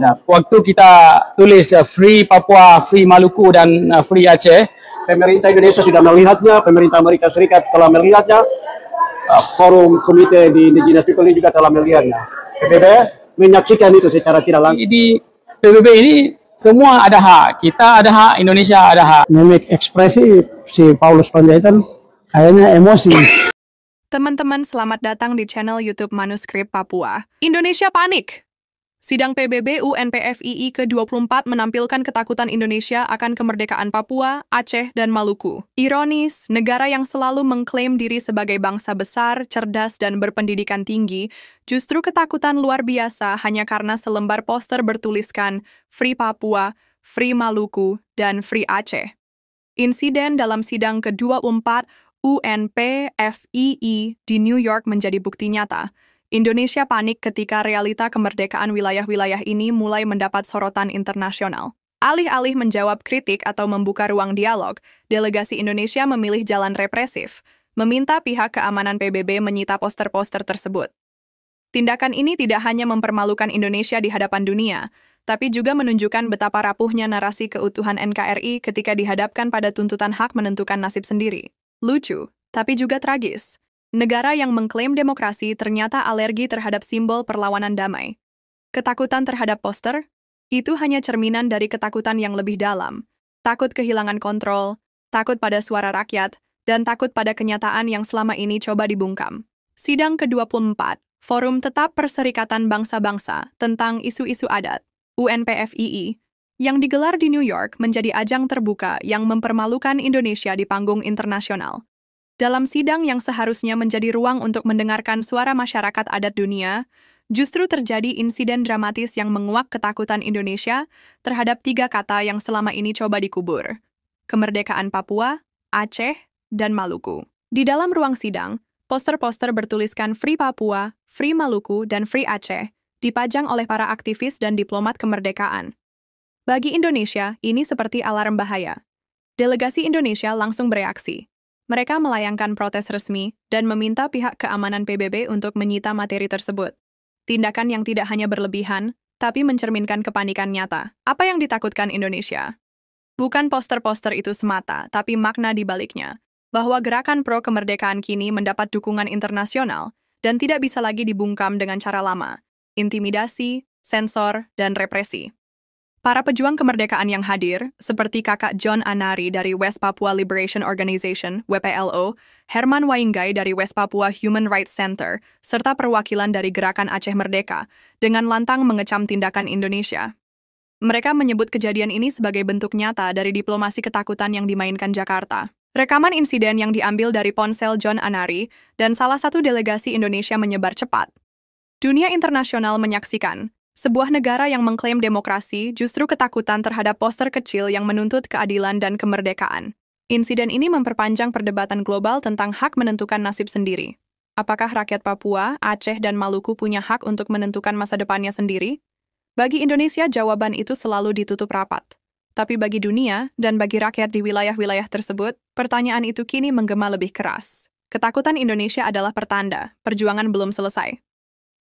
Waktu kita tulis Free Papua, Free Maluku, dan Free Aceh, pemerintah Indonesia sudah melihatnya, pemerintah Amerika Serikat telah melihatnya, forum komite di Indigenous People ini juga telah melihatnya. PBB menyaksikan itu secara tidak langsung. Di PBB ini semua ada hak, kita ada hak, Indonesia ada hak. Mimik ekspresi si Paulus Panjaitan kayaknya emosi. Teman-teman, selamat datang di channel YouTube Manuskrip Papua. Indonesia panik! Sidang PBB UNPFII ke-24 menampilkan ketakutan Indonesia akan kemerdekaan Papua, Aceh, dan Maluku. Ironis, negara yang selalu mengklaim diri sebagai bangsa besar, cerdas, dan berpendidikan tinggi, justru ketakutan luar biasa hanya karena selembar poster bertuliskan Free Papua, Free Maluku, dan Free Aceh. Insiden dalam sidang ke-24 UNPFII di New York menjadi bukti nyata. Indonesia panik ketika realita kemerdekaan wilayah-wilayah ini mulai mendapat sorotan internasional. Alih-alih menjawab kritik atau membuka ruang dialog, delegasi Indonesia memilih jalan represif, meminta pihak keamanan PBB menyita poster-poster tersebut. Tindakan ini tidak hanya mempermalukan Indonesia di hadapan dunia, tapi juga menunjukkan betapa rapuhnya narasi keutuhan NKRI ketika dihadapkan pada tuntutan hak menentukan nasib sendiri. Lucu, tapi juga tragis. Negara yang mengklaim demokrasi ternyata alergi terhadap simbol perlawanan damai. Ketakutan terhadap poster, itu hanya cerminan dari ketakutan yang lebih dalam. Takut kehilangan kontrol, takut pada suara rakyat, dan takut pada kenyataan yang selama ini coba dibungkam. Sidang ke-24, Forum Tetap Perserikatan Bangsa-Bangsa tentang Isu-Isu Adat, UNPFII, yang digelar di New York menjadi ajang terbuka yang mempermalukan Indonesia di panggung internasional. Dalam sidang yang seharusnya menjadi ruang untuk mendengarkan suara masyarakat adat dunia, justru terjadi insiden dramatis yang menguak ketakutan Indonesia terhadap 3 kata yang selama ini coba dikubur: kemerdekaan Papua, Aceh, dan Maluku. Di dalam ruang sidang, poster-poster bertuliskan Free Papua, Free Maluku, dan Free Aceh dipajang oleh para aktivis dan diplomat kemerdekaan. Bagi Indonesia, ini seperti alarm bahaya. Delegasi Indonesia langsung bereaksi. Mereka melayangkan protes resmi dan meminta pihak keamanan PBB untuk menyita materi tersebut. Tindakan yang tidak hanya berlebihan, tapi mencerminkan kepanikan nyata. Apa yang ditakutkan Indonesia? Bukan poster-poster itu semata, tapi makna di baliknya, bahwa gerakan pro-kemerdekaan kini mendapat dukungan internasional dan tidak bisa lagi dibungkam dengan cara lama, intimidasi, sensor, dan represi. Para pejuang kemerdekaan yang hadir, seperti Kakak John Anari dari West Papua Liberation Organization, WPLO, Herman Waingai dari West Papua Human Rights Center, serta perwakilan dari Gerakan Aceh Merdeka, dengan lantang mengecam tindakan Indonesia. Mereka menyebut kejadian ini sebagai bentuk nyata dari diplomasi ketakutan yang dimainkan Jakarta. Rekaman insiden yang diambil dari ponsel John Anari dan salah satu delegasi Indonesia menyebar cepat. Dunia internasional menyaksikan. Sebuah negara yang mengklaim demokrasi justru ketakutan terhadap poster kecil yang menuntut keadilan dan kemerdekaan. Insiden ini memperpanjang perdebatan global tentang hak menentukan nasib sendiri. Apakah rakyat Papua, Aceh, dan Maluku punya hak untuk menentukan masa depannya sendiri? Bagi Indonesia, jawaban itu selalu ditutup rapat. Tapi bagi dunia dan bagi rakyat di wilayah-wilayah tersebut, pertanyaan itu kini menggema lebih keras. Ketakutan Indonesia adalah pertanda, perjuangan belum selesai.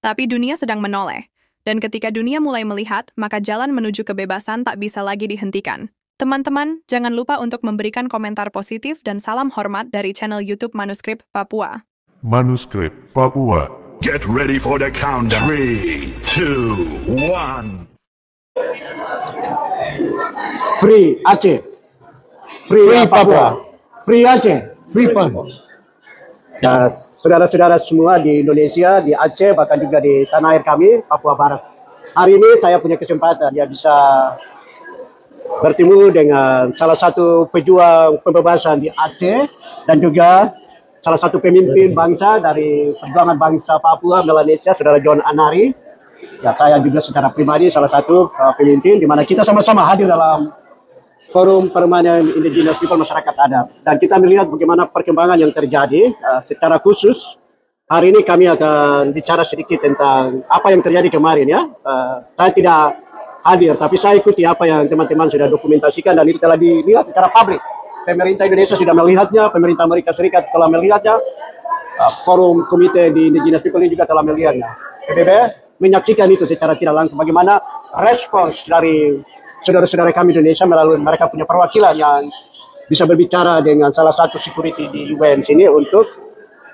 Tapi dunia sedang menoleh. Dan ketika dunia mulai melihat, maka jalan menuju kebebasan tak bisa lagi dihentikan. Teman-teman, jangan lupa untuk memberikan komentar positif dan salam hormat dari channel YouTube Manuskrip Papua. Manuskrip Papua. Get ready for the countdown. 3, 2, 1. Free Aceh, Free Papua, Free Aceh, Free Papua. Ya, saudara-saudara semua di Indonesia, di Aceh, bahkan juga di tanah air kami, Papua Barat. Hari ini saya punya kesempatan ya bisa bertemu dengan salah satu pejuang pembebasan di Aceh dan juga salah satu pemimpin bangsa dari perjuangan bangsa Papua Melanesia, saudara John Anari. Ya, saya juga secara pribadi salah satu pemimpin di mana kita sama-sama hadir dalam Forum Permanen Indigenous People Masyarakat Adat. Dan kita melihat bagaimana perkembangan yang terjadi. Secara khusus, hari ini kami akan bicara sedikit tentang apa yang terjadi kemarin ya. Saya tidak hadir, tapi saya ikuti apa yang teman-teman sudah dokumentasikan dan itu telah dilihat secara publik. Pemerintah Indonesia sudah melihatnya, pemerintah Amerika Serikat telah melihatnya, forum komite di Indigenous People ini juga telah melihatnya. PBB menyaksikan itu secara tidak langsung. Bagaimana respons dari saudara-saudara kami Indonesia melalui mereka punya perwakilan yang bisa berbicara dengan salah satu security di UN sini untuk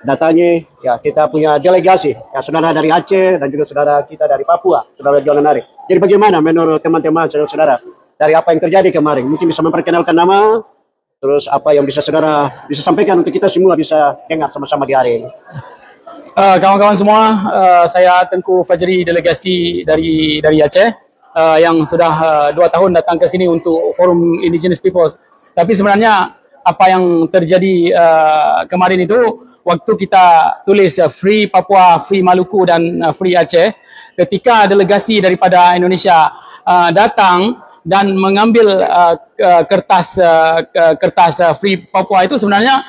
datanya. Ya, kita punya delegasi, ya, saudara dari Aceh dan juga saudara kita dari Papua, saudara John Anari. Jadi bagaimana menurut teman-teman saudara-saudara dari apa yang terjadi kemarin? Mungkin bisa memperkenalkan nama, terus apa yang bisa saudara bisa sampaikan untuk kita semua bisa dengar sama-sama di hari ini. Kawan-kawan semua, saya Tengku Fajri, delegasi dari Aceh, yang sudah 2 tahun datang ke sini untuk Forum Indigenous Peoples. Tapi sebenarnya apa yang terjadi kemarin itu, waktu kita tulis Free Papua, Free Maluku dan Free Aceh, ketika delegasi daripada Indonesia datang dan mengambil kertas Free Papua itu, sebenarnya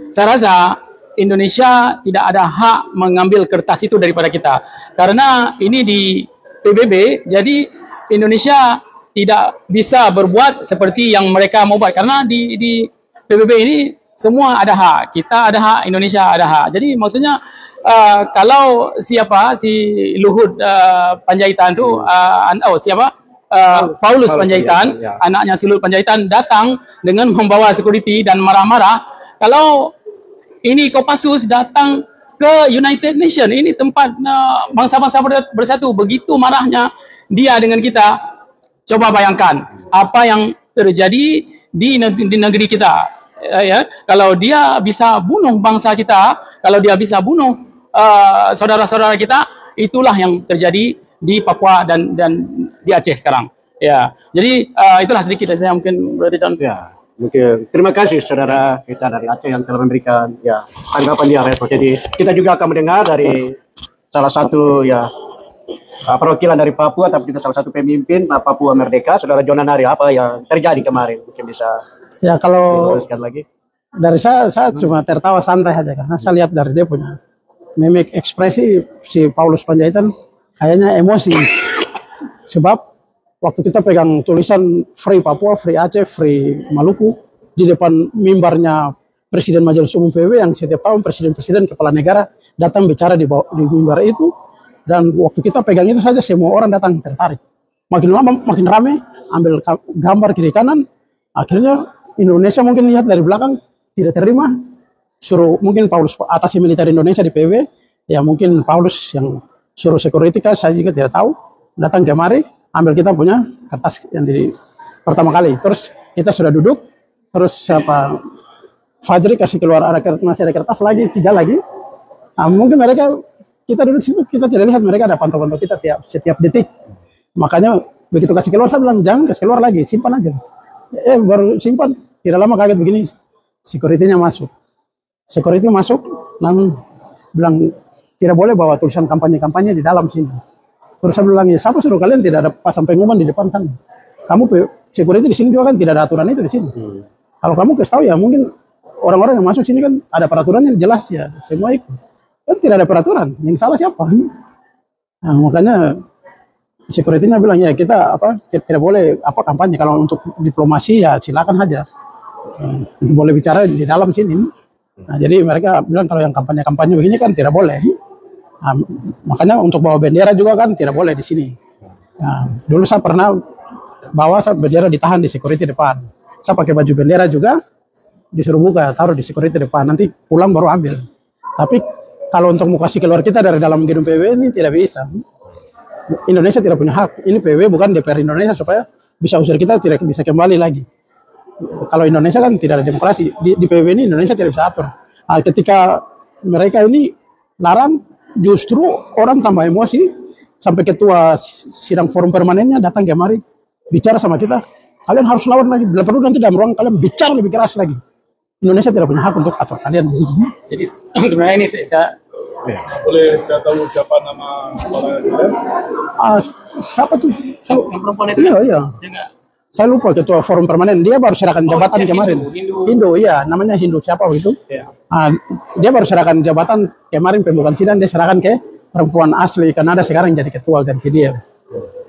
saya rasa Indonesia tidak ada hak mengambil kertas itu daripada kita. Karena ini di PBB, jadi Indonesia tidak bisa berbuat seperti yang mereka mau buat. Karena di PBB ini semua ada hak. Kita ada hak, Indonesia ada hak. Jadi maksudnya kalau si Luhut Panjaitan itu, Paulus Panjaitan, anaknya si Luhut Panjaitan datang dengan membawa security dan marah-marah. Kalau ini Kopassus datang ke United Nations, ini tempat bangsa-bangsa bersatu, begitu marahnya dia dengan kita. Coba bayangkan apa yang terjadi di negeri kita. Ya, kalau dia bisa bunuh bangsa kita, kalau dia bisa bunuh saudara-saudara kita, itulah yang terjadi di Papua dan di Aceh sekarang. Ya, jadi itulah sedikit dari saya mungkin berarti contoh. Ya, mungkin terima kasih saudara kita dari Aceh yang telah memberikan ya tanggapan dia respon. Jadi kita juga akan mendengar dari salah satu ya perwakilan dari Papua, tapi juga salah satu pemimpin Papua Merdeka, saudara John Anari, apa yang terjadi kemarin mungkin bisa ya. Kalau diteruskan lagi dari saya cuma tertawa santai aja karena saya lihat dari dia punya mimik ekspresi si Paulus Panjaitan kayaknya emosi, sebab waktu kita pegang tulisan Free Papua, Free Aceh, Free Maluku di depan mimbarnya Presiden Majelis Umum PBB yang setiap tahun presiden-presiden kepala negara datang bicara di mimbar itu, dan waktu kita pegang itu saja semua orang datang tertarik. Makin lama makin ramai, ambil gambar kiri kanan. Akhirnya Indonesia mungkin lihat dari belakang tidak terima, suruh mungkin Paulus atasi militer Indonesia di PBB, ya mungkin Paulus yang suruh security, saya juga tidak tahu, datang kemari ambil kita punya kertas yang di pertama kali. Terus kita sudah duduk, terus Fajri kasih keluar masih ada kertas lagi, 3 lagi. Nah, mungkin mereka, kita duduk situ, kita tidak lihat mereka ada pantau-pantau kita setiap detik. Makanya begitu kasih keluar saya bilang jangan kasih keluar lagi, simpan aja. Baru simpan, tidak lama kaget begini, security-nya masuk. Security masuk, lalu bilang tidak boleh bawa tulisan kampanye-kampanye di dalam sini. Terus saya bilang, ya siapa suruh kalian tidak ada pasang pengumuman di depan sana? Kamu security di sini juga kan tidak ada aturan itu di sini. Kalau kamu kasih tahu ya mungkin orang-orang yang masuk sini kan ada peraturannya jelas ya, semua ikut. Kan tidak ada peraturan, yang salah siapa? Nah, makanya security-nya bilang ya kita tidak boleh kampanye. Kalau untuk diplomasi ya silakan aja. Boleh bicara di dalam sini. Nah, jadi mereka bilang kalau yang kampanye-kampanye begini kan tidak boleh. Nah, makanya untuk bawa bendera juga kan tidak boleh di sini. Nah, dulu saya pernah bawa bendera ditahan di security depan. Saya pakai baju bendera juga disuruh buka, taruh di security depan. Nanti pulang baru ambil. Tapi kalau untuk mau kasih keluar kita dari dalam gedung PBB ini tidak bisa. Indonesia tidak punya hak. Ini PBB bukan DPR Indonesia supaya bisa usir kita tidak bisa kembali lagi. Kalau Indonesia kan tidak ada demokrasi. Di PBB ini Indonesia tidak bisa atur. Nah, ketika mereka ini larang, justru orang tambah emosi, sampai ketua sidang forum permanennya datang kemari bicara sama kita, kalian harus lawan lagi, bila perlu nanti dalam ruang kalian bicara lebih keras lagi. Indonesia tidak punya hak untuk atur kalian di sini. Jadi sebenarnya ini saya boleh saya tahu siapa nama orang siapa tuh? yang perempuan itu. Iya. Saya lupa ketua forum permanen. Dia baru serahkan jabatan kemarin. Hindu, iya, namanya Hindu siapa itu? Ya. Dia baru serahkan jabatan kemarin pembukaan sidang, dia serahkan ke perempuan asli Kanada sekarang jadi ketua ganti dia.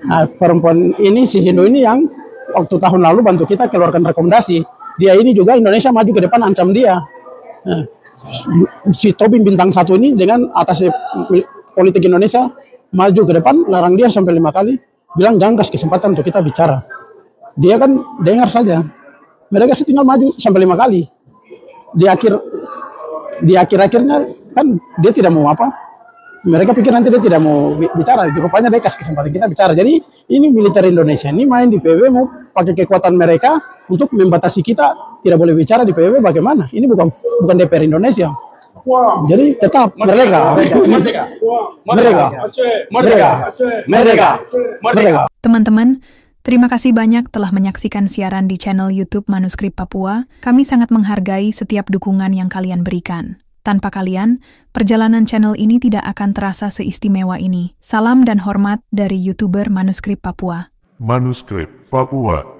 Nah, perempuan ini si Hindu ini yang waktu tahun lalu bantu kita keluarkan rekomendasi. Dia ini juga Indonesia maju ke depan ancam dia. Nah, si Tobing bintang 1 ini dengan atas politik Indonesia maju ke depan, larang dia sampai 5 kali, bilang jangan kasih kesempatan untuk kita bicara. Dia kan dengar saja. Mereka sih tinggal maju sampai 5 kali. Di akhir-akhirnya kan dia tidak mau apa. Mereka pikir nanti dia tidak mau bicara. Rupanya dia kasih kesempatan kita bicara. Jadi ini militer Indonesia ini main di PBB mau pakai kekuatan mereka untuk membatasi kita tidak boleh bicara di PBB. Bagaimana? Ini bukan DPR Indonesia. Jadi tetap merdeka. Teman-teman, terima kasih banyak telah menyaksikan siaran di channel YouTube Manuskrip Papua. Kami sangat menghargai setiap dukungan yang kalian berikan. Tanpa kalian, perjalanan channel ini tidak akan terasa seistimewa ini. Salam dan hormat dari YouTuber Manuskrip Papua. Manuskrip Papua.